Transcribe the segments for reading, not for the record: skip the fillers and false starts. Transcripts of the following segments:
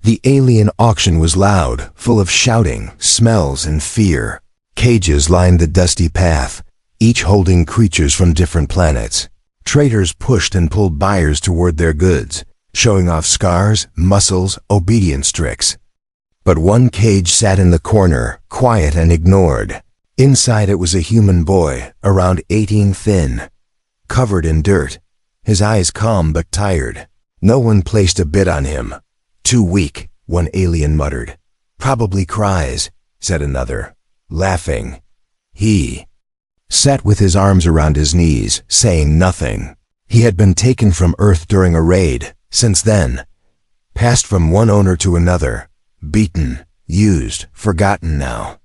The alien auction was loud, full of shouting, smells, and fear. Cages lined the dusty path, each holding creatures from different planets. Traders pushed and pulled buyers toward their goods, showing off scars, muscles, obedience tricks. But one cage sat in the corner, quiet and ignored. Inside it was a human boy, around 18, thin, covered in dirt, his eyes calm but tired. No one placed a bid on him. Too weak, one alien muttered. Probably cries, said another, laughing. He sat with his arms around his knees, saying nothing. He had been taken from Earth during a raid. Since then, passed from one owner to another, beaten, used, forgotten now.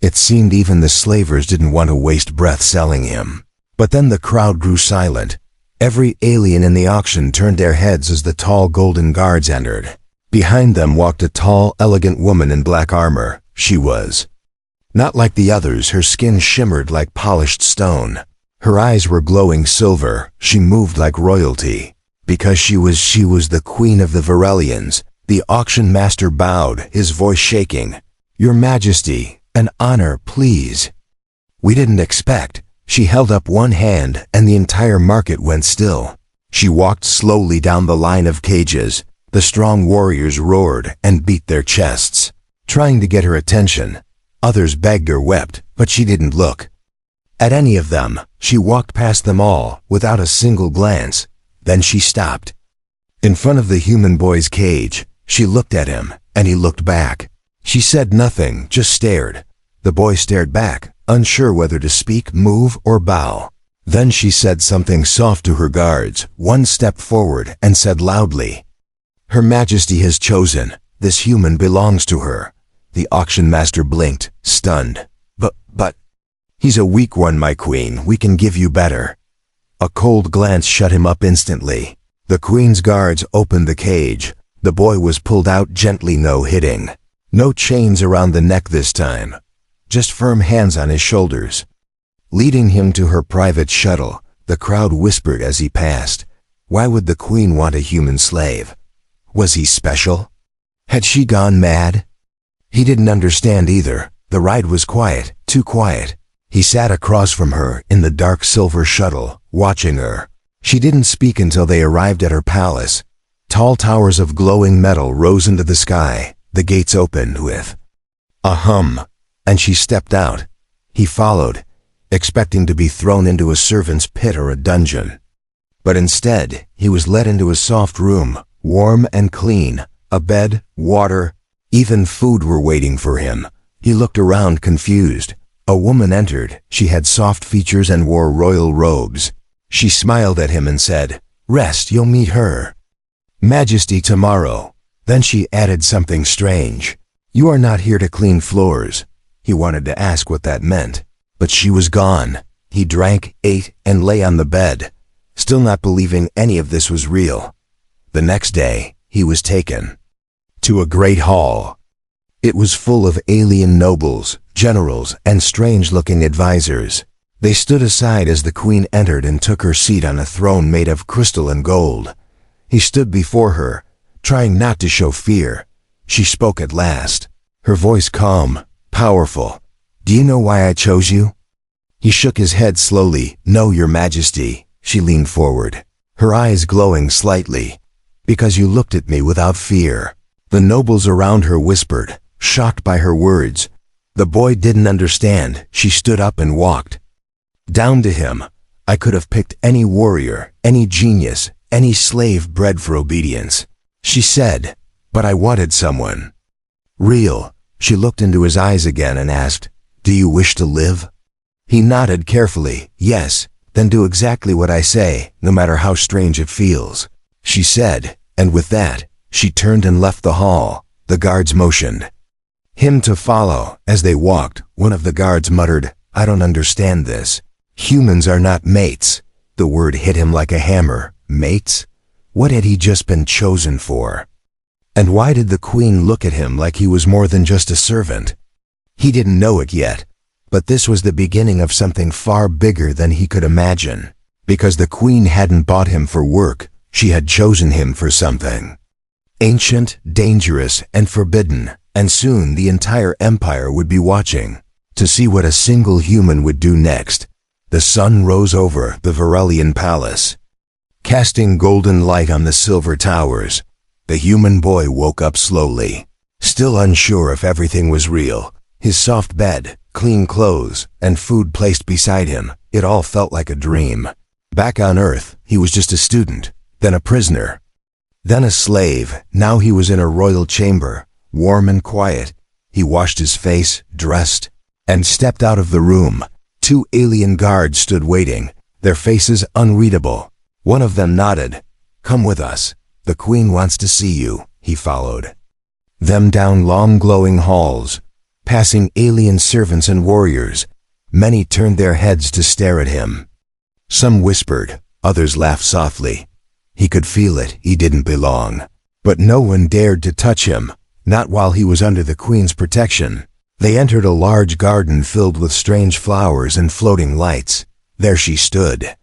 It seemed even the slavers didn't want to waste breath selling him. But then the crowd grew silent. Every alien in the auction turned their heads as the tall golden guards entered. Behind them walked a tall, elegant woman in black armor. She was not like the others. Her skin shimmered like polished stone. Her eyes were glowing silver. She moved like royalty. Because she was the queen of the Varelians. The auction master bowed, his voice shaking. Your Majesty, an honor, please. We didn't expect. She held up one hand, and the entire market went still. She walked slowly down the line of cages. The strong warriors roared and beat their chests, trying to get her attention. Others begged or wept, but she didn't look at any of them. She walked past them all, without a single glance. Then she stopped. In front of the human boy's cage, she looked at him, and he looked back. She said nothing, just stared. The boy stared back, unsure whether to speak, move, or bow. Then she said something soft to her guards, one step forward, and said loudly, Her Majesty has chosen. This human belongs to her. The auction master blinked, stunned. But, he's a weak one, my queen. We can give you better. A cold glance shut him up instantly. The queen's guards opened the cage. The boy was pulled out gently, no hitting. No chains around the neck this time. Just firm hands on his shoulders. Leading him to her private shuttle, the crowd whispered as he passed. Why would the queen want a human slave? Was he special? Had she gone mad? He didn't understand either. The ride was quiet, too quiet. He sat across from her in the dark silver shuttle, watching her. She didn't speak until they arrived at her palace. Tall towers of glowing metal rose into the sky. The gates opened with a hum, and she stepped out. He followed, expecting to be thrown into a servant's pit or a dungeon. But instead, he was led into a soft room, warm and clean. A bed, water, even food were waiting for him. He looked around confused. A woman entered. She had soft features and wore royal robes. She smiled at him and said, Rest, you'll meet her Majesty tomorrow. Then she added something strange. You are not here to clean floors. He wanted to ask what that meant, but she was gone. He drank, ate, and lay on the bed, still not believing any of this was real. The next day, he was taken to a great hall. It was full of alien nobles, generals, and strange-looking advisors. They stood aside as the queen entered and took her seat on a throne made of crystal and gold. He stood before her, trying not to show fear. She spoke at last, her voice calm, powerful. Do you know why I chose you? He shook his head slowly. No, Your Majesty. She leaned forward, her eyes glowing slightly. Because you looked at me without fear. The nobles around her whispered, shocked by her words. The boy didn't understand. She stood up and walked down to him. I could have picked any warrior, any genius, any slave bred for obedience, she said, but I wanted someone real. She looked into his eyes again and asked, Do you wish to live? He nodded carefully. Yes. Then do exactly what I say, no matter how strange it feels, she said, and with that, she turned and left the hall. The guards motioned him to follow. As they walked, one of the guards muttered, I don't understand this. Humans are not mates. The word hit him like a hammer. Mates? What had he just been chosen for? And why did the queen look at him like he was more than just a servant? He didn't know it yet, but this was the beginning of something far bigger than he could imagine. Because the queen hadn't bought him for work, she had chosen him for something. Ancient, dangerous, and forbidden, and soon the entire empire would be watching to see what a single human would do next. The sun rose over the Verelian palace, casting golden light on the silver towers. The human boy woke up slowly, still unsure if everything was real. His soft bed, clean clothes, and food placed beside him, it all felt like a dream. Back on Earth, he was just a student, then a prisoner, then a slave. Now he was in a royal chamber, warm and quiet. He washed his face, dressed, and stepped out of the room. 2 alien guards stood waiting, their faces unreadable. One of them nodded. "Come with us. The queen wants to see you," he followed them down long glowing halls, passing alien servants and warriors. Many turned their heads to stare at him. Some whispered, others laughed softly. He could feel it, he didn't belong. But no one dared to touch him, not while he was under the queen's protection. They entered a large garden filled with strange flowers and floating lights. There she stood,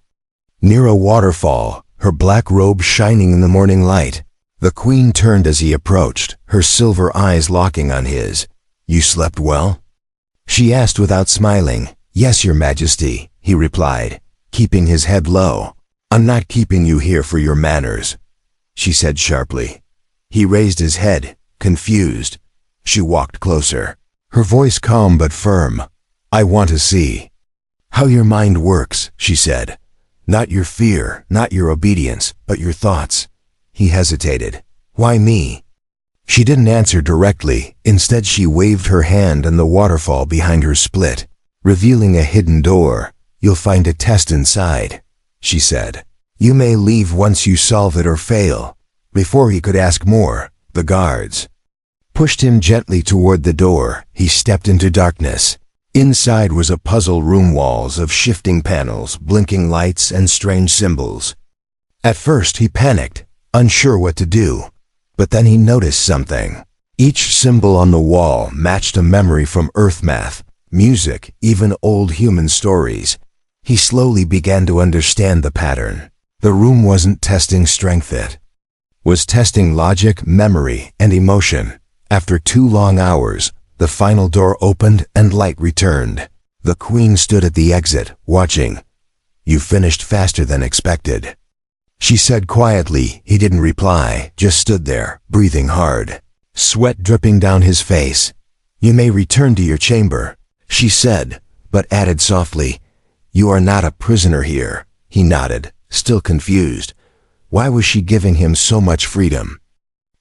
near a waterfall, her black robe shining in the morning light. The queen turned as he approached, her silver eyes locking on his. "You slept well?" she asked without smiling. "Yes, your majesty," he replied, keeping his head low. "I'm not keeping you here for your manners," she said sharply. He raised his head, confused. She walked closer, her voice calm but firm. "I want to see how your mind works," she said. "Not your fear, not your obedience, but your thoughts." He hesitated. "Why me?" She didn't answer directly. Instead, she waved her hand and the waterfall behind her split, revealing a hidden door. "You'll find a test inside," she said. "You may leave once you solve it or fail." Before he could ask more, the guards pushed him gently toward the door. He stepped into darkness. Inside was a puzzle room, walls of shifting panels, blinking lights, and strange symbols. At first he panicked, unsure what to do. But then he noticed something. Each symbol on the wall matched a memory from Earth math, music, even old human stories. He slowly began to understand the pattern. The room wasn't testing strength, it was testing logic, memory, and emotion. After 2 long hours, the final door opened and light returned. The queen stood at the exit, watching. "You finished faster than expected," she said quietly. He didn't reply, just stood there, breathing hard, sweat dripping down his face. "You may return to your chamber," she said, but added softly, "You are not a prisoner here." He nodded, still confused. Why was she giving him so much freedom?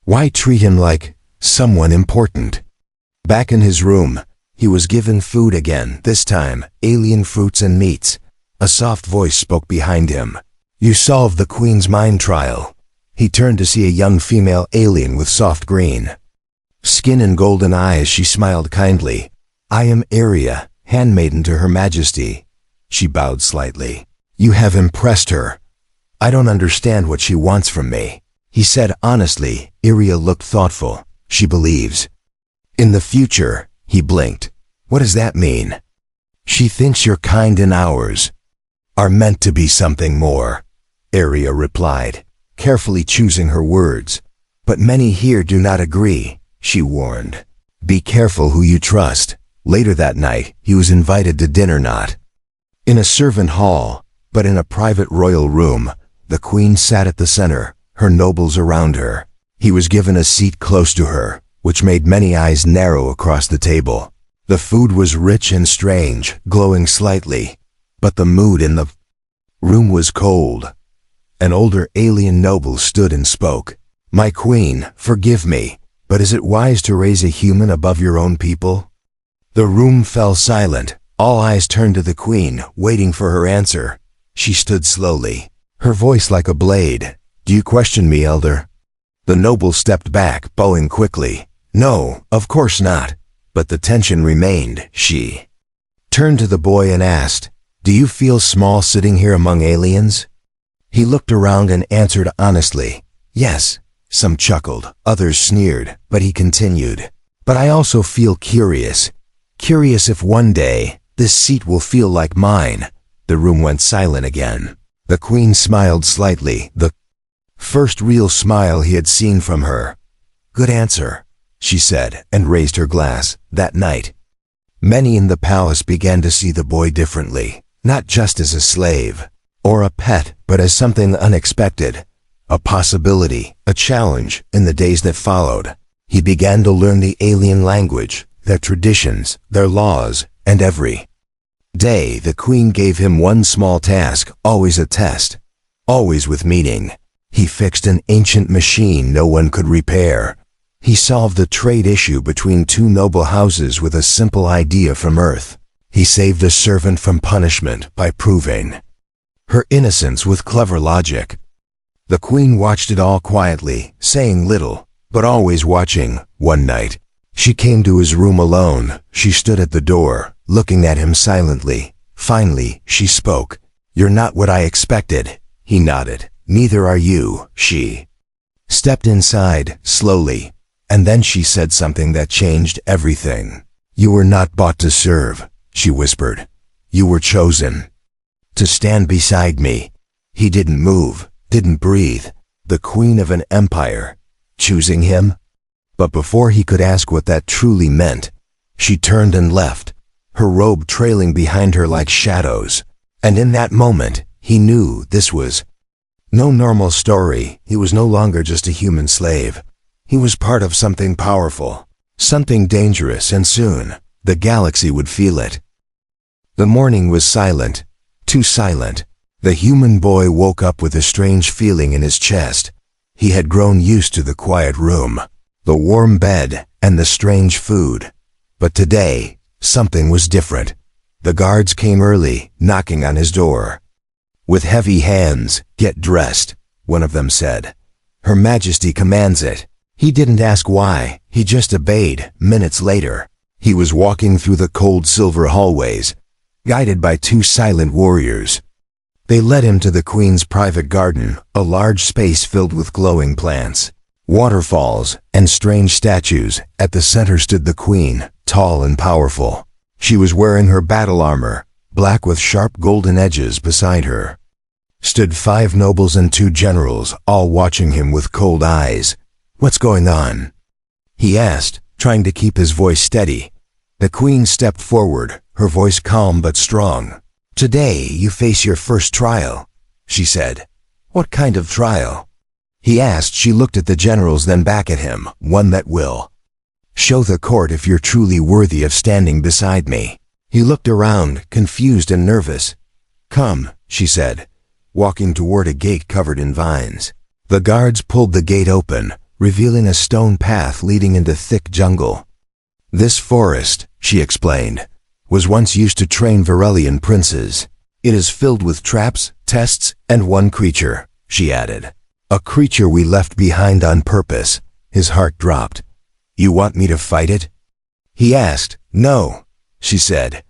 Why treat him like someone important? Back in his room, he was given food again, this time alien fruits and meats. A soft voice spoke behind him. "You solved the queen's mind trial." He turned to see a young female alien with soft green skin and golden eyes. She smiled kindly. "I am Aria, handmaiden to Her Majesty." She bowed slightly. "You have impressed her. I don't understand what she wants from me," he said honestly. Aria looked thoughtful. "She believes in the future." He blinked. "What does that mean?" "She thinks your kind and ours are meant to be something more," Aria replied, carefully choosing her words. "But many here do not agree," she warned. "Be careful who you trust." Later that night, he was invited to dinner, not in a servant hall, but in a private royal room. The queen sat at the center, her nobles around her. He was given a seat close to her, which made many eyes narrow across the table. The food was rich and strange, glowing slightly, but the mood in the room was cold. An older alien noble stood and spoke. "My queen, forgive me, but is it wise to raise a human above your own people?" The room fell silent. All eyes turned to the queen, waiting for her answer. She stood slowly, her voice like a blade. "Do you question me, elder?" The noble stepped back, bowing quickly. "No, of course not." But the tension remained. She turned to the boy and asked, "Do you feel small sitting here among aliens?" He looked around and answered honestly, "Yes." Some chuckled, others sneered, but he continued, "But I also feel curious. Curious if one day this seat will feel like mine." The room went silent again. The queen smiled slightly, the first real smile he had seen from her. Good answer, she said, and raised her glass. That night, many in the palace began to see the boy differently, not just as a slave or a pet, but as something unexpected, a possibility, a challenge. In the days that followed, he began to learn the alien language, their traditions, their laws, and every day the queen gave him one small task, always a test, always with meaning. He fixed an ancient machine no one could repair. He solved a trade issue between two noble houses with a simple idea from Earth. He saved a servant from punishment by proving her innocence with clever logic. The queen watched it all quietly, saying little, but always watching. One night, she came to his room alone. She stood at the door, looking at him silently. Finally, she spoke. "You're not what I expected." He nodded. "Neither are you." She stepped inside, slowly, and then she said something that changed everything. "You were not bought to serve," she whispered. "You were chosen to stand beside me." He didn't move, didn't breathe. The queen of an empire, choosing him? But before he could ask what that truly meant, she turned and left, her robe trailing behind her like shadows. And in that moment, he knew this was no normal story. He was no longer just a human slave. He was part of something powerful, something dangerous, and soon, the galaxy would feel it. The morning was silent, too silent. The human boy woke up with a strange feeling in his chest. He had grown used to the quiet room, the warm bed, and the strange food. But today, something was different. The guards came early, knocking on his door. With heavy hands, "Get dressed," one of them said. "Her Majesty commands it." He didn't ask why, he just obeyed. Minutes later, he was walking through the cold silver hallways, guided by two silent warriors. They led him to the queen's private garden, a large space filled with glowing plants, waterfalls, and strange statues. At the center stood the queen, tall and powerful. She was wearing her battle armor, black with sharp golden edges. Beside her stood 5 nobles and 2 generals, all watching him with cold eyes. "What's going on?" he asked, trying to keep his voice steady. The queen stepped forward, her voice calm but strong. "Today you face your first trial," she said. "What kind of trial?" he asked. She looked at the generals, then back at him. "One that will show the court if you're truly worthy of standing beside me." He looked around, confused and nervous. "Come," she said, walking toward a gate covered in vines. The guards pulled the gate open, revealing a stone path leading into thick jungle. "This forest," she explained, "was once used to train Varelian princes. It is filled with traps, tests, and one creature," she added. "A creature we left behind on purpose." His heart dropped. "You want me to fight it?" he asked. "No," she said.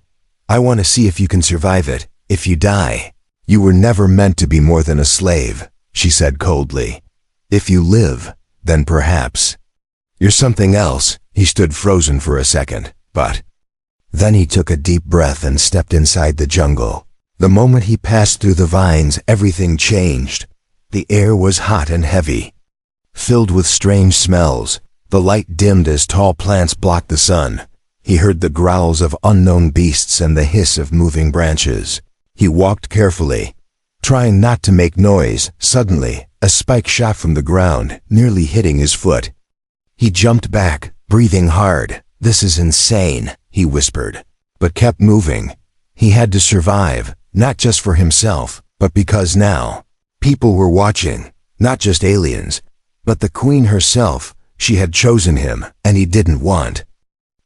"I want to see if you can survive it. If you die, you were never meant to be more than a slave," she said coldly. "If you live, then perhaps you're something else." He stood frozen for a second, but then he took a deep breath and stepped inside the jungle. The moment he passed through the vines, everything changed. The air was hot and heavy, filled with strange smells. The light dimmed as tall plants blocked the sun. He heard the growls of unknown beasts and the hiss of moving branches. He walked carefully, trying not to make noise. Suddenly, a spike shot from the ground, nearly hitting his foot. He jumped back, breathing hard. "This is insane," he whispered, but kept moving. He had to survive, not just for himself, but because now people were watching, not just aliens, but the queen herself. She had chosen him, and he didn't want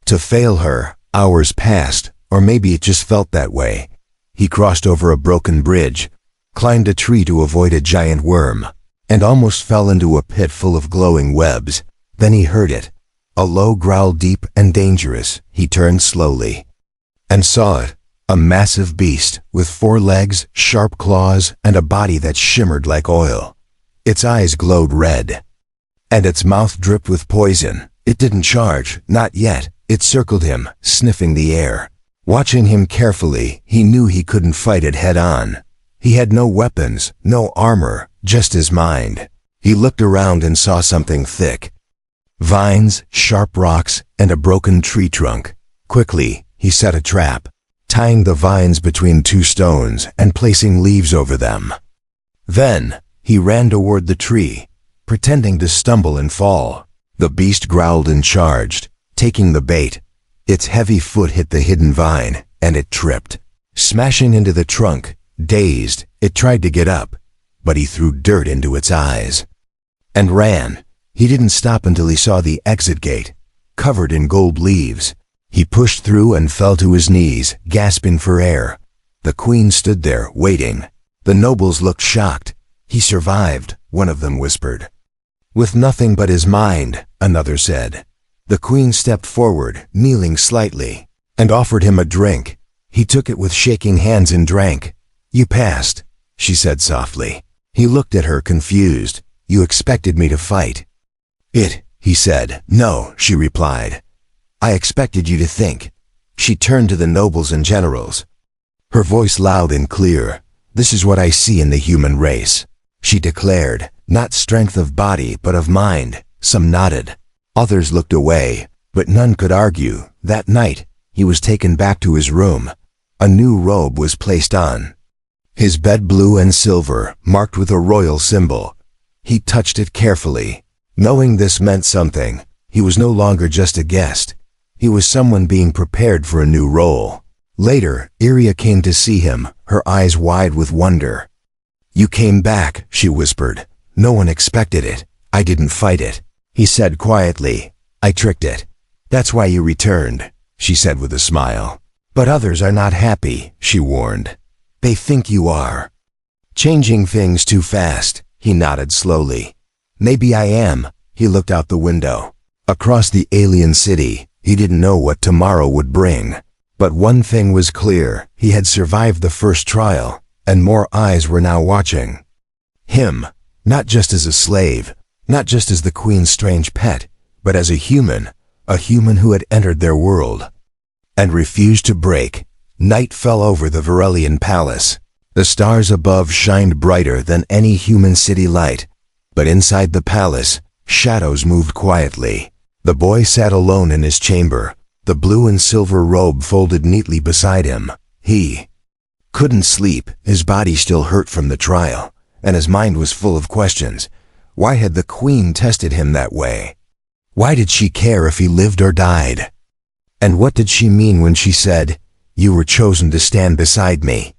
to fail her. Hours passed, or maybe it just felt that way. He crossed over a broken bridge, climbed a tree to avoid a giant worm, and almost fell into a pit full of glowing webs. Then he heard it, a low growl, deep and dangerous. He turned slowly and saw it, a massive beast with 4 legs, sharp claws, and a body that shimmered like oil. Its eyes glowed red, and its mouth dripped with poison. It didn't charge, not yet. It circled him, sniffing the air. Watching him carefully, he knew he couldn't fight it head on. He had no weapons, no armor, just his mind. He looked around and saw something thick, Vines, sharp rocks, and a broken tree trunk. Quickly, he set a trap, tying the vines between two stones and placing leaves over them. Then, he ran toward the tree, pretending to stumble and fall. The beast growled and charged, taking the bait. Its heavy foot hit the hidden vine, and it tripped. Smashing into the trunk, dazed, it tried to get up, but he threw dirt into its eyes and ran. He didn't stop until he saw the exit gate, covered in gold leaves. He pushed through and fell to his knees, gasping for air. The queen stood there, waiting. The nobles looked shocked. He survived, one of them whispered. With nothing but his mind, another said. The queen stepped forward, kneeling slightly, and offered him a drink. He took it with shaking hands and drank. You passed, she said softly. He looked at her, confused. You expected me to fight. He said. No, she replied. I expected you to think. She turned to the nobles and generals, her voice loud and clear. This is what I see in the human race, she declared. Not strength of body, but of mind. Some nodded. Others looked away, but none could argue. That night, he was taken back to his room. A new robe was placed on. His bed blue and silver, marked with a royal symbol. He touched it carefully. Knowing this meant something, he was no longer just a guest. He was someone being prepared for a new role. Later, Iria came to see him, her eyes wide with wonder. You came back, she whispered. No one expected it. I didn't fight it. He said quietly. I tricked it. That's why you returned, she said with a smile. But others are not happy, she warned. They think you are changing things too fast. He nodded slowly. Maybe I am. He looked out the window. Across the alien city, he didn't know what tomorrow would bring. But one thing was clear. He had survived the first trial, and more eyes were now watching him, not just as a slave, not just as the queen's strange pet, but as a human who had entered their world and refused to break. Night fell over the Varelian palace. The stars above shined brighter than any human city light. But inside the palace, shadows moved quietly. The boy sat alone in his chamber, the blue and silver robe folded neatly beside him. He couldn't sleep. His body still hurt from the trial, and his mind was full of questions. Why had the queen tested him that way? Why did she care if he lived or died? And what did she mean when she said, "You were chosen to stand beside me"?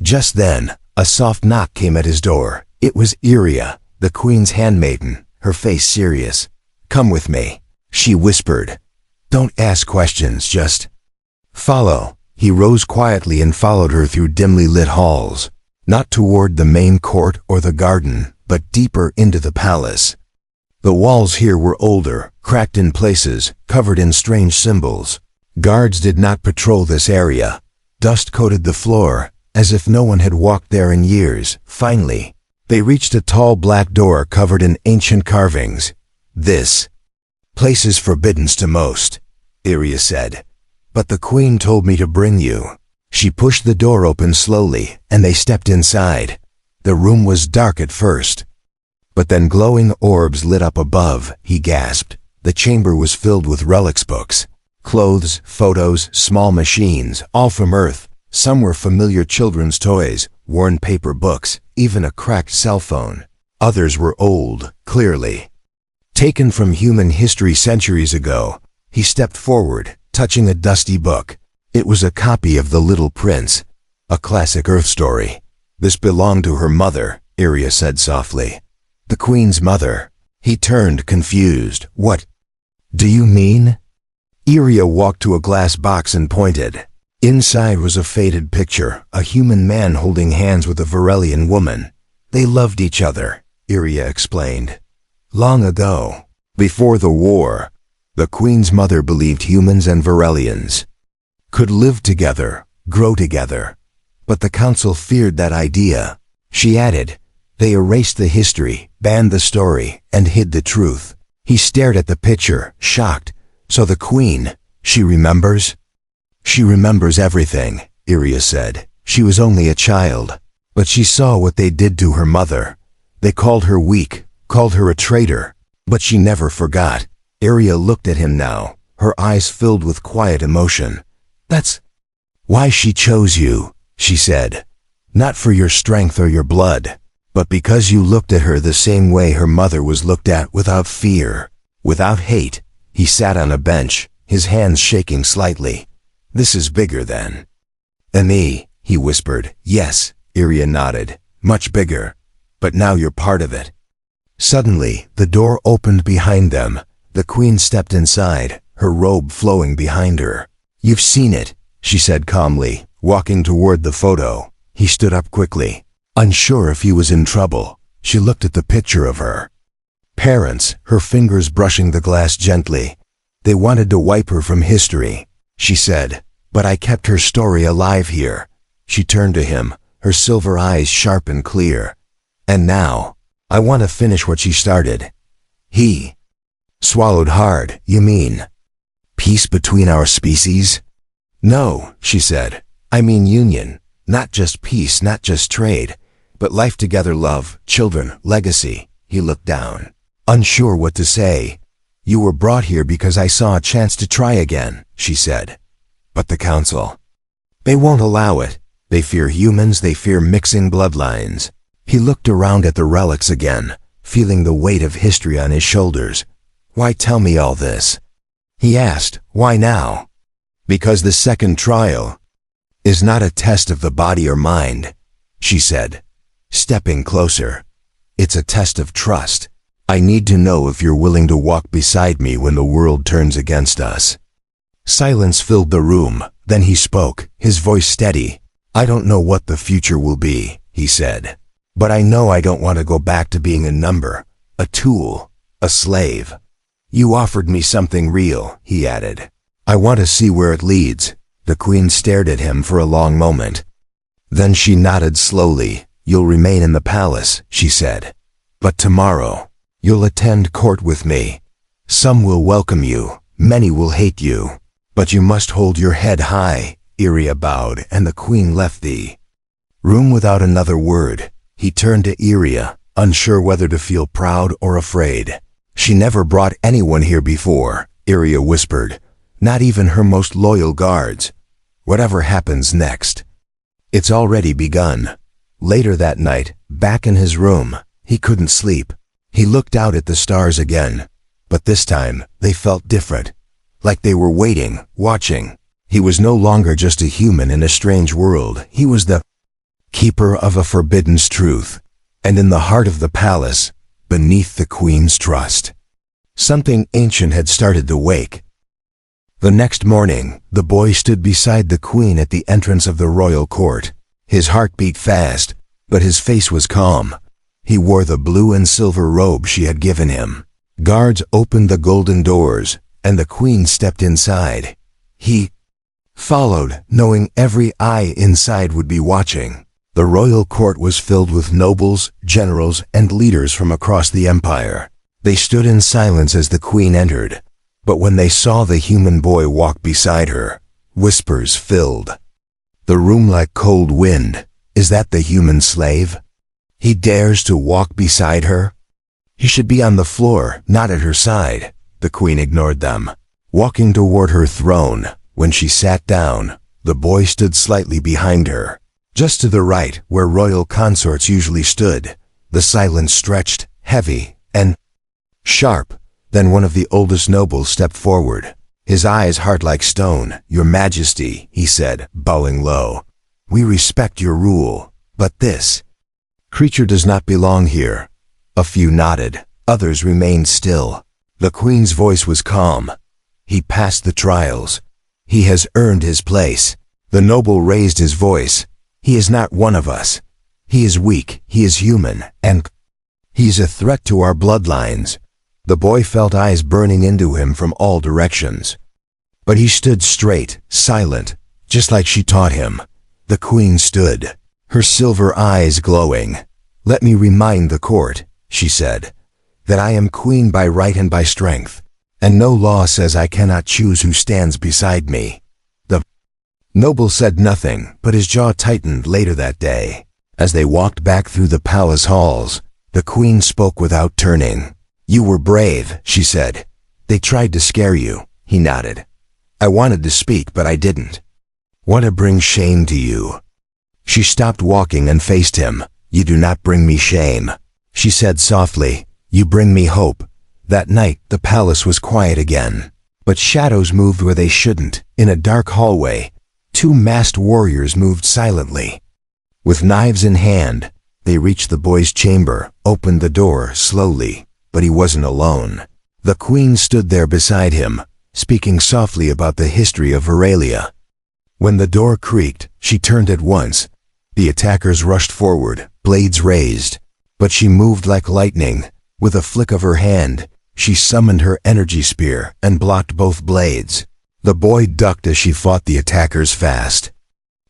Just then, a soft knock came at his door. It was Iria, the queen's handmaiden, her face serious. Come with me, she whispered. Don't ask questions, just follow. He rose quietly and followed her through dimly lit halls, not toward the main court or the garden, but deeper into the palace. The walls here were older, cracked in places, covered in strange symbols. Guards did not patrol this area. Dust coated the floor, as if no one had walked there in years. Finally, they reached a tall black door covered in ancient carvings. This place is forbidden to most, Iria said. But the queen told me to bring you. She pushed the door open slowly, and they stepped inside. The room was dark at first, but then glowing orbs lit up above. He gasped. The chamber was filled with relics books, clothes, photos, small machines, all from Earth. Some were familiar children's toys, worn paper books, even a cracked cell phone. Others were old, clearly taken from human history centuries ago. He stepped forward, touching a dusty book. It was a copy of The Little Prince, a classic Earth story. This belonged to her mother, Iria said softly. The queen's mother. He turned, confused. What do you mean? Iria walked to a glass box and pointed. Inside was a faded picture, a human man holding hands with a Varelian woman. They loved each other, Iria explained. Long ago, before the war, the queen's mother believed humans and Varelians could live together, grow together. But the council feared that idea. She added, they erased the history, banned the story, and hid the truth. He stared at the picture, shocked. So the queen, she remembers? She remembers everything, Iria said. She was only a child, but she saw what they did to her mother. They called her weak, called her a traitor, but she never forgot. Iria looked at him now, her eyes filled with quiet emotion. "That's why she chose you," she said. "Not for your strength or your blood, but because you looked at her the same way her mother was looked at, without fear, without hate." He sat on a bench, his hands shaking slightly. "This is bigger than me," he whispered. "Yes," Iria nodded. "Much bigger. But now you're part of it." Suddenly, the door opened behind them. The queen stepped inside, her robe flowing behind her. "You've seen it," she said calmly, walking toward the photo. He stood up quickly. Unsure if he was in trouble, she looked at the picture of her parents, her fingers brushing the glass gently. "They wanted to wipe her from history," she said, "but I kept her story alive here." She turned to him, her silver eyes sharp and clear. "And now, I want to finish what she started." He swallowed hard. "You mean peace between our species?" "No," she said. "I mean union. Not just peace, not just trade, but life together, love, children, legacy." He looked down, unsure what to say. "You were brought here because I saw a chance to try again," she said. "But the council, they won't allow it. They fear humans, they fear mixing bloodlines." He looked around at the relics again, feeling the weight of history on his shoulders. "Why tell me all this?" he asked. "Why now?" "Because the second trial is not a test of the body or mind," she said, stepping closer. "It's a test of trust. I need to know if you're willing to walk beside me when the world turns against us." Silence filled the room. Then he spoke, his voice steady. "I don't know what the future will be," he said, "but I know I don't want to go back to being a number, a tool, a slave. You offered me something real," he added. "I want to see where it leads." The queen stared at him for a long moment. Then she nodded slowly. "You'll remain in the palace," she said. "But tomorrow, you'll attend court with me. Some will welcome you, many will hate you. But you must hold your head high." Iria bowed, and the queen left the room without another word. He turned to Iria, unsure whether to feel proud or afraid. "She never brought anyone here before," Iria whispered. "Not even her most loyal guards. Whatever happens next, it's already begun." Later that night, back in his room, he couldn't sleep. He looked out at the stars again, but this time they felt different, like they were waiting, watching. He was no longer just a human in a strange world. He was the keeper of a forbidden truth, and in the heart of the palace, beneath the queen's trust, something ancient had started to wake. The next morning, the boy stood beside the queen at the entrance of the royal court. His heart beat fast, but his face was calm. He wore the blue and silver robe she had given him. Guards opened the golden doors, and the queen stepped inside. He followed, knowing every eye inside would be watching. The royal court was filled with nobles, generals, and leaders from across the empire. They stood in silence as the queen entered, but when they saw the human boy walk beside her, whispers filled the room like cold wind. "Is that the human slave? He dares to walk beside her? He should be on the floor, not at her side." The queen ignored them, walking toward her throne. When she sat down, the boy stood slightly behind her, just to the right, where royal consorts usually stood. The silence stretched, heavy and sharp. Then one of the oldest nobles stepped forward, his eyes hard like stone. "Your Majesty," he said, bowing low, "we respect your rule, but this creature does not belong here." A few nodded, others remained still. The queen's voice was calm. "He passed the trials. He has earned his place." The noble raised his voice. "He is not one of us. He is weak, he is human, and he's a threat to our bloodlines." The boy felt eyes burning into him from all directions. But he stood straight, silent, just like she taught him. The queen stood, her silver eyes glowing. "Let me remind the court," she said, "that I am queen by right and by strength, and no law says I cannot choose who stands beside me." The noble said nothing, but his jaw tightened. Later that day, as they walked back through the palace halls, the queen spoke without turning. "You were brave," she said, They tried to scare you, he nodded. I wanted to speak, but I didn't. Want to bring shame to you. She stopped walking and faced him. You do not bring me shame, she said softly. You bring me hope. That night, the palace was quiet again. But shadows moved where they shouldn't. In a dark hallway, two masked warriors moved silently. With knives in hand, they reached the boy's chamber, opened the door slowly, but he wasn't alone. The queen stood there beside him, speaking softly about the history of Aurelia. When the door creaked, she turned at once. The attackers rushed forward, blades raised, but she moved like lightning. With a flick of her hand, she summoned her energy spear and blocked both blades. The boy ducked as she fought the attackers fast.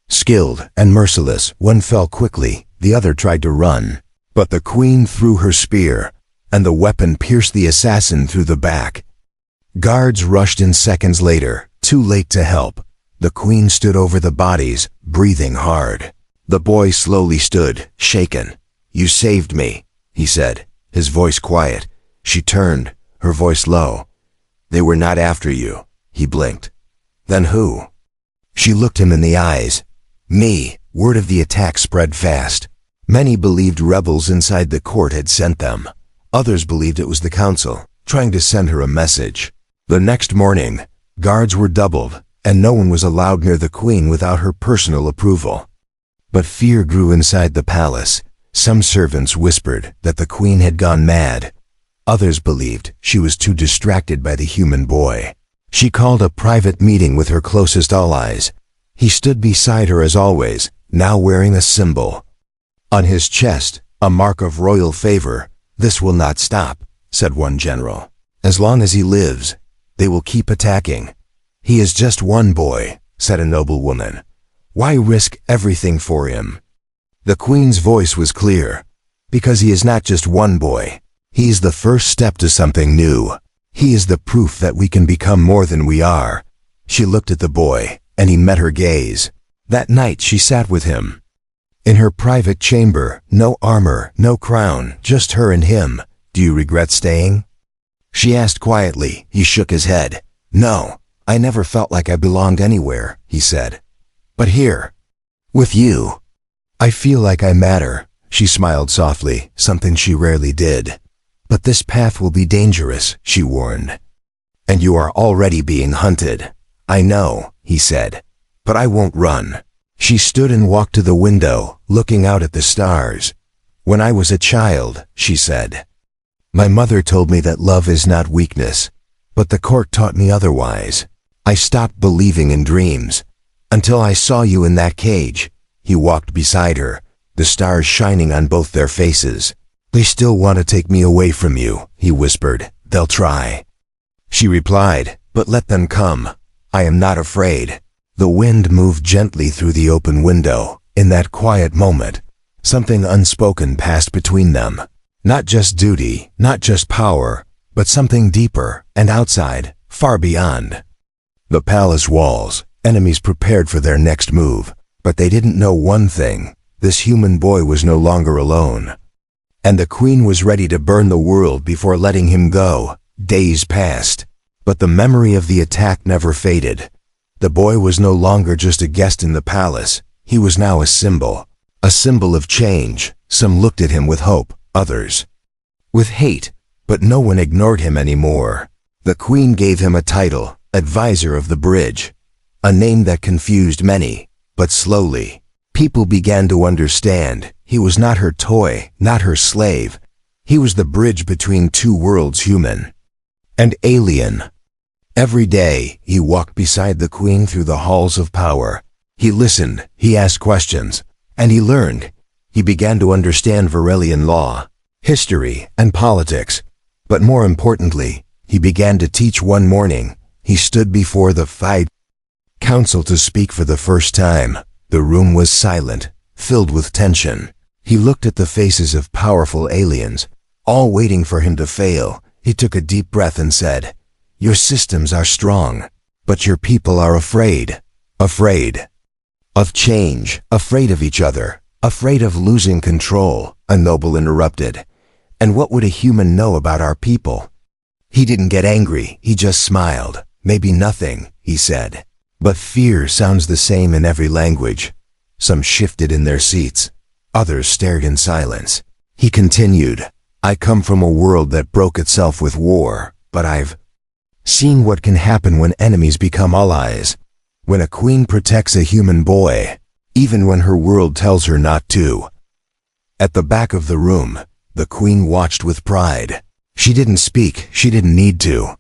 Skilled and merciless, one fell quickly, the other tried to run. But the queen threw her spear, and the weapon pierced the assassin through the back. Guards rushed in seconds later, too late to help. The queen stood over the bodies, breathing hard. The boy slowly stood, shaken. You saved me, he said, his voice quiet. She turned, her voice low. They were not after you, he blinked. Then who? She looked him in the eyes. Me. Word of the attack spread fast. Many believed rebels inside the court had sent them. Others believed it was the council, trying to send her a message. The next morning, guards were doubled, and no one was allowed near the queen without her personal approval. But fear grew inside the palace. Some servants whispered that the queen had gone mad. Others believed she was too distracted by the human boy. She called a private meeting with her closest allies. He stood beside her as always, now wearing a symbol. On his chest, a mark of royal favor. This will not stop, said one general. As long as he lives, they will keep attacking. He is just one boy, said a noblewoman. Why risk everything for him? The queen's voice was clear. Because he is not just one boy. He is the first step to something new. He is the proof that we can become more than we are. She looked at the boy, and he met her gaze. That night she sat with him. In her private chamber, no armor, no crown, just her and him. Do you regret staying? She asked quietly. He shook his head. No, I never felt like I belonged anywhere, he said. But here, with you, I feel like I matter. She smiled softly, something she rarely did. But this path will be dangerous, she warned. And you are already being hunted. I know, he said. But I won't run. She stood and walked to the window, looking out at the stars. When I was a child, she said, my mother told me that love is not weakness, but the court taught me otherwise. I stopped believing in dreams, until I saw you in that cage. He walked beside her, the stars shining on both their faces. They still want to take me away from you, he whispered. They'll try. She replied, but let them come. I am not afraid. The wind moved gently through the open window. In that quiet moment, something unspoken passed between them. Not just duty, not just power, but something deeper and outside, far beyond. The palace walls, enemies prepared for their next move. But they didn't know one thing. This human boy was no longer alone. And the queen was ready to burn the world before letting him go. Days passed, but the memory of the attack never faded. The boy was no longer just a guest in the palace. He was now a symbol of change. Some looked at him with hope, others with hate, but no one ignored him anymore. The queen gave him a title, Advisor of the Bridge, a name that confused many. But slowly, people began to understand. He was not her toy, not her slave. He was the bridge between two worlds, human and alien. Every day, he walked beside the queen through the halls of power. He listened, he asked questions, and he learned. He began to understand Varelian law, history, and politics. But more importantly, he began to teach. One morning, he stood before the council to speak for the first time. The room was silent, filled with tension. He looked at the faces of powerful aliens, all waiting for him to fail. He took a deep breath and said, your systems are strong, but your people are afraid. Afraid of change, afraid of each other, afraid of losing control. A noble interrupted. And what would a human know about our people? He didn't get angry, he just smiled. Maybe nothing, he said. But fear sounds the same in every language. Some shifted in their seats. Others stared in silence. He continued, I come from a world that broke itself with war, but I've seen what can happen when enemies become allies. When a queen protects a human boy, even when her world tells her not to. At the back of the room, the queen watched with pride. She didn't speak, she didn't need to.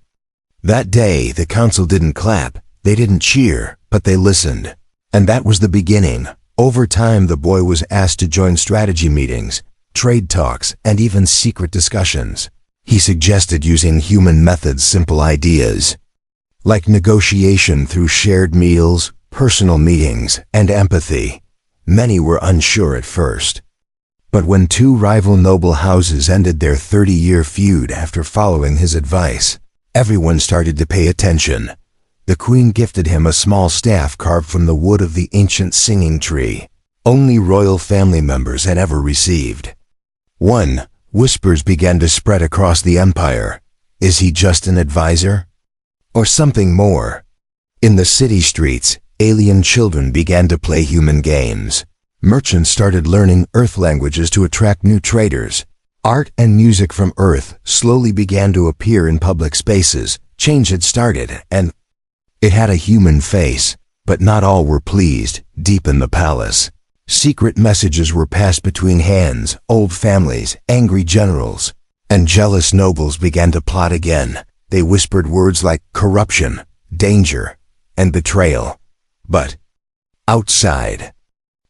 That day, the council didn't clap, they didn't cheer, but they listened. And that was the beginning. Over time, the boy was asked to join strategy meetings, trade talks, and even secret discussions. He suggested using human methods, simple ideas, like negotiation through shared meals, personal meetings, and empathy. Many were unsure at first. But when two rival noble houses ended their 30-year feud after following his advice, everyone started to pay attention. The queen gifted him a small staff carved from the wood of the ancient singing tree. Only royal family members had ever received. Whispers began to spread across the empire. Is he just an advisor? Or something more? In the city streets, alien children began to play human games. Merchants started learning Earth languages to attract new traders. Art and music from Earth slowly began to appear in public spaces. Change had started, and it had a human face, but not all were pleased. Deep in the palace, secret messages were passed between hands, old families, angry generals, and jealous nobles began to plot again. They whispered words like corruption, danger, and betrayal. But outside,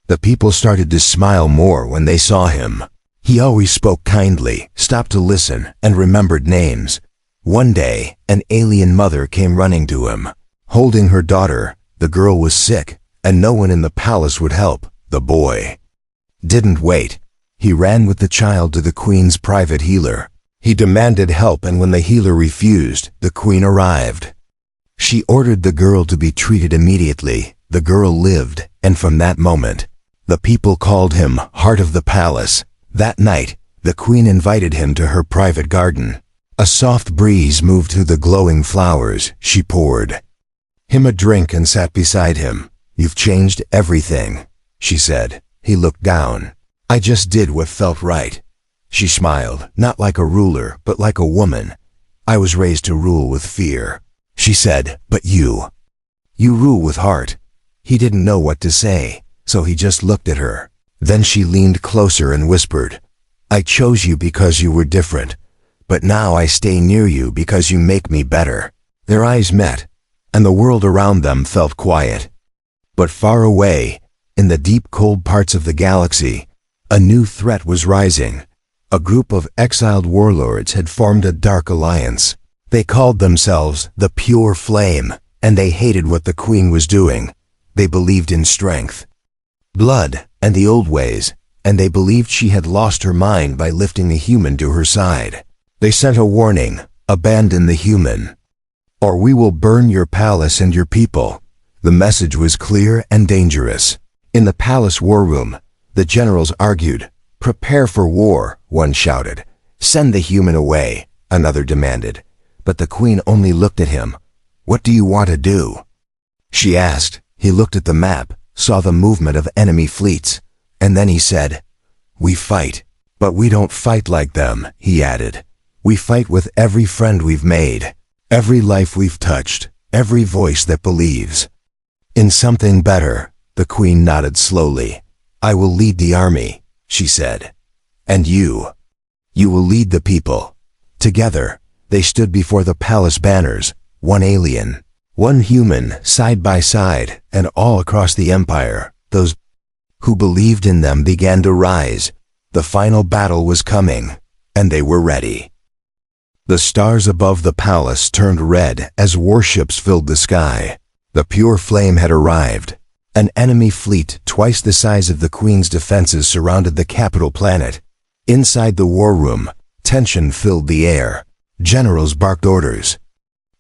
the people started to smile more when they saw him. He always spoke kindly, stopped to listen, and remembered names. One day, an alien mother came running to him, holding her daughter. The girl was sick, and no one in the palace would help. The boy didn't wait. He ran with the child to the queen's private healer. He demanded help, and when the healer refused, the queen arrived. She ordered the girl to be treated immediately. The girl lived, and from that moment, the people called him Heart of the Palace. That night, the queen invited him to her private garden. A soft breeze moved through the glowing flowers. She poured him a drink and sat beside him. You've changed everything, she said. He looked down. I just did what felt right. She smiled, not like a ruler, but like a woman. I was raised to rule with fear. She said, but you rule with heart. He didn't know what to say, so he just looked at her. Then she leaned closer and whispered, I chose you because you were different, but now I stay near you because you make me better. Their eyes met, and the world around them felt quiet. But far away, in the deep cold parts of the galaxy, a new threat was rising. A group of exiled warlords had formed a dark alliance. They called themselves the Pure Flame, and they hated what the queen was doing. They believed in strength, blood, and the old ways, and they believed she had lost her mind by lifting a human to her side. They sent a warning, abandon the human, or we will burn your palace and your people. The message was clear and dangerous. In the palace war room, the generals argued. Prepare for war, one shouted. Send the human away, another demanded. But the queen only looked at him. What do you want to do? She asked. He looked at the map, saw the movement of enemy fleets, and then he said, we fight, but we don't fight like them, he added. We fight with every friend we've made, every life we've touched, every voice that believes in something better. The queen nodded slowly. I will lead the army, she said. And you will lead the people. Together, they stood before the palace banners, one alien, one human, side by side, and all across the empire, those who believed in them began to rise. The final battle was coming, and they were ready. The stars above the palace turned red as warships filled the sky. The Pure Flame had arrived. An enemy fleet twice the size of the queen's defenses surrounded the capital planet. Inside the war room, tension filled the air. Generals barked orders.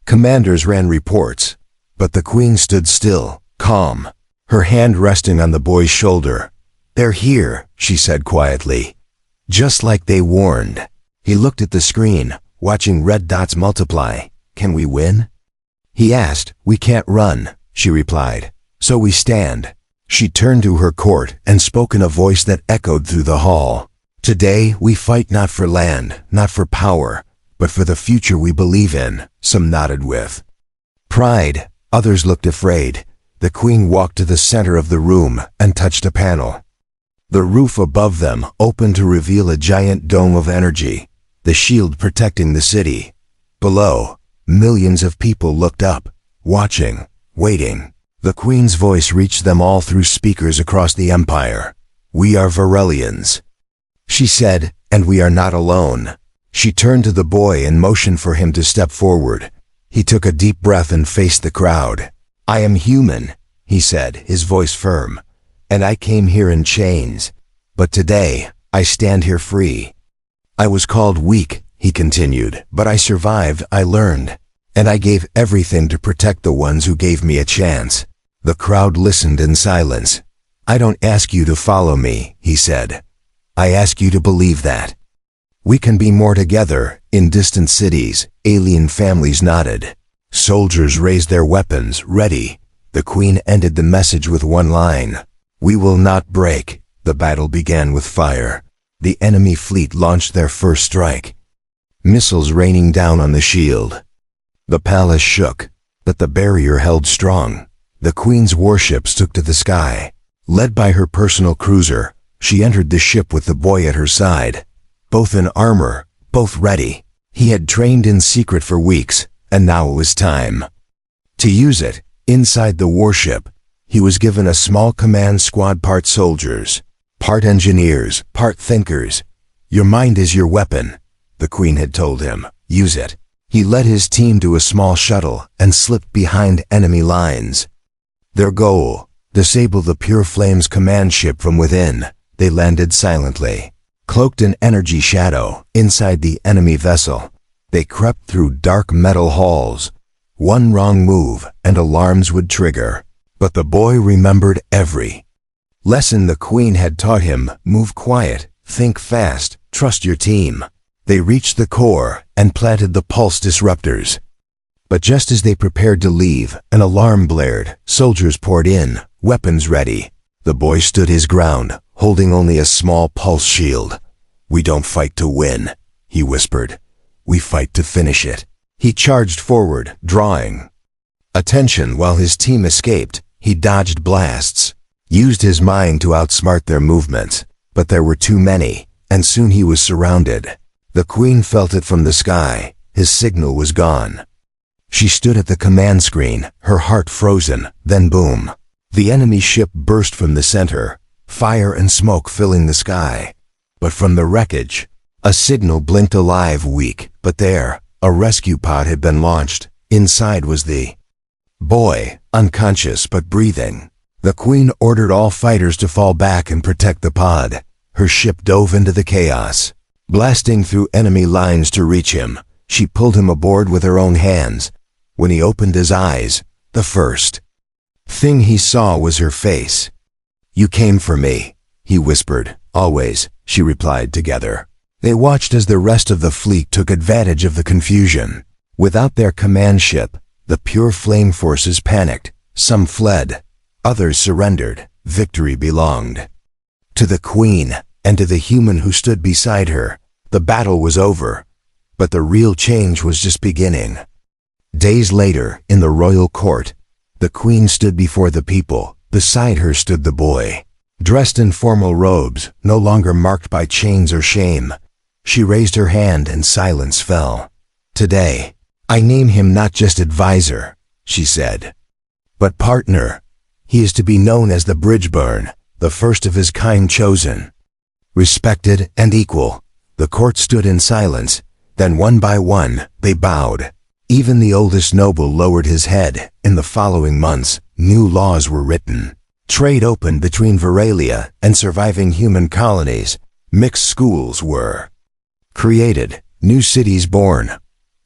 Commanders ran reports. But the queen stood still, calm, her hand resting on the boy's shoulder. They're here, she said quietly. Just like they warned. He looked at the screen. watching red dots multiply. Can we win? He asked. We can't run, she replied. So we stand. She turned to her court and spoke in a voice that echoed through the hall. Today we fight not for land, not for power, but for the future we believe in. Some nodded with pride, others looked afraid. The queen walked to the center of the room and touched a panel. The roof above them opened to reveal a giant dome of energy, the shield protecting the city. Below, millions of people looked up, watching, waiting. The queen's voice reached them all through speakers across the empire. We are Varelians, she said, and we are not alone. She turned to the boy and motioned for him to step forward. He took a deep breath and faced the crowd. I am human, he said, his voice firm, and I came here in chains. But today, I stand here free. I was called weak, he continued, but I survived, I learned, and I gave everything to protect the ones who gave me a chance. The crowd listened in silence. I don't ask you to follow me, he said. I ask you to believe that we can be more together. In distant cities, alien families nodded. Soldiers raised their weapons, ready. The queen ended the message with one line. We will not break. The battle began with fire. The enemy fleet launched their first strike, missiles raining down on the shield. The palace shook, but the barrier held strong. The queen's warships took to the sky. Led by her personal cruiser, she entered the ship with the boy at her side. Both in armor, both ready. He had trained in secret for weeks, and now it was time to use it. Inside the warship, he was given a small command squad, part soldiers, part engineers, part thinkers. Your mind is your weapon, the queen had told him. Use it. He led his team to a small shuttle and slipped behind enemy lines. Their goal, disable the Pure Flames command ship from within. They landed silently, cloaked in energy shadow, inside the enemy vessel. They crept through dark metal halls. One wrong move and alarms would trigger. But the boy remembered every lesson the queen had taught him. Move quiet, think fast, trust your team. They reached the core and planted the pulse disruptors. But just as they prepared to leave, an alarm blared. Soldiers poured in, weapons ready. The boy stood his ground, holding only a small pulse shield. We don't fight to win, he whispered. We fight to finish it. He charged forward, drawing attention while his team escaped. He dodged blasts, used his mind to outsmart their movements. But there were too many, and soon he was surrounded. The queen felt it from the sky. His signal was gone. She stood at the command screen, her heart frozen. Then boom. The enemy ship burst from the center, fire and smoke filling the sky. But from the wreckage, a signal blinked alive, weak, but there. A rescue pod had been launched. Inside was the boy, unconscious but breathing. The queen ordered all fighters to fall back and protect the pod. Her ship dove into the chaos, blasting through enemy lines to reach him. She pulled him aboard with her own hands. When he opened his eyes, the first thing he saw was her face. You came for me, he whispered. Always, she replied. Together, they watched as the rest of the fleet took advantage of the confusion. Without their command ship, the Pure Flame forces panicked. Some fled, others surrendered. Victory belonged to the queen and to the human who stood beside her. The battle was over, but the real change was just beginning. Days later, in the royal court, the queen stood before the people. Beside her stood the boy, dressed in formal robes, no longer marked by chains or shame. She raised her hand and silence fell. Today, I name him not just advisor, she said, but partner. He is to be known as the Bridgeburn, the first of his kind chosen. Respected and equal, the court stood in silence. Then one by one, they bowed. Even the oldest noble lowered his head. In the following months, new laws were written. Trade opened between Varelia and surviving human colonies. Mixed schools were created, new cities born.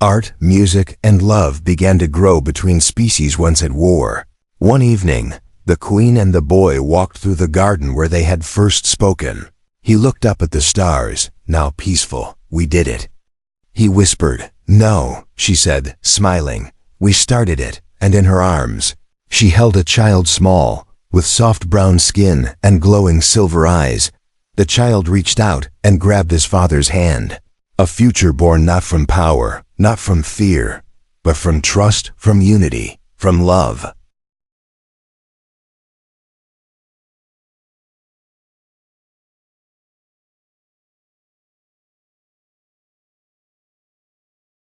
Art, music, and love began to grow between species once at war. One evening, the queen and the boy walked through the garden where they had first spoken. He looked up at the stars. Now peaceful. We did it. He whispered. "No," she said, smiling. "We started it," and in her arms, she held a child small, with soft brown skin and glowing silver eyes. The child reached out and grabbed his father's hand. A future born not from power, not from fear, but from trust, from unity, from love.